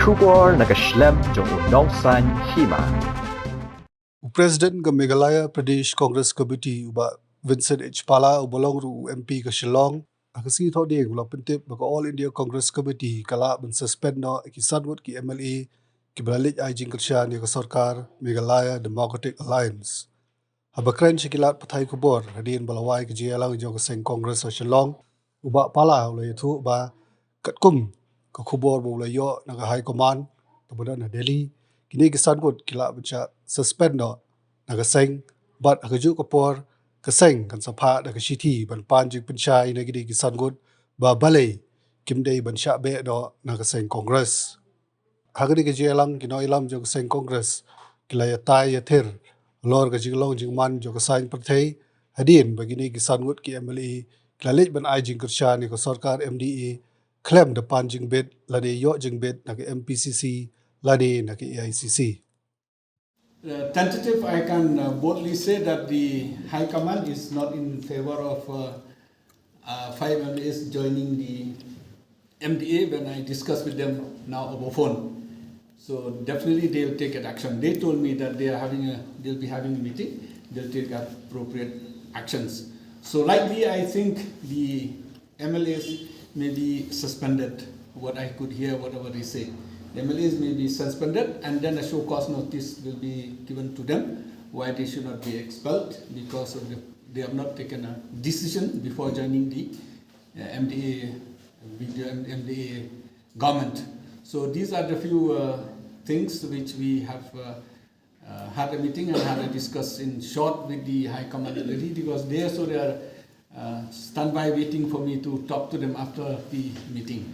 Kubor nakaslem jong udongsan Hima. President ga Meghalaya Pradesh Congress Committee uba Vincent H. Pala ubalong ru MP ka Shillong akasi tho ding ula pentip baka All India Congress Committee kala ben suspend no ki sanwat ki MLA ki balik ai jing kersha ni ka sarkar Meghalaya Democratic Alliance habakren shikilat pathai kubor hadin balawai ki jelang jo ka seng Congress sa Shillong uba Pala ula thu ba katkum ka kubor bo ula yo na ka high command tabudan na Delhi kini ki sanwat kila benca suspend no nagaseng but akaju kapor kaseng kan sapa da kashiti ban panjing penchai negidi kisan good ba balai kimdei ban sha be do nagaseng congress hagadi ke jelang kino ilam jo kaseng congress kilaya tai ya thir lor ga jinglong jingman jo kasain perthei hadin bagini kisan good ki MLA kilalit ban ai jing kersha ni ko sarkar MDA claim da panjing bed lade yo jing bed na ke MPCC lade na ke AICC. Tentative, I can boldly say that the High Command is not in favor of 5 MLAs joining the MDA when I discuss with them now over phone. So definitely they'll take an action. They told me that they'll be having a meeting. They'll take appropriate actions. So likely, I think the MLAs may be suspended. What I could hear, whatever they say. The MLAs may be suspended and then a show cause notice will be given to them why they should not be expelled because of they have not taken a decision before joining the MDA government. So these are the few things which we have had a meeting and had a discuss in short with the High Command already because they are standby waiting for me to talk to them after the meeting.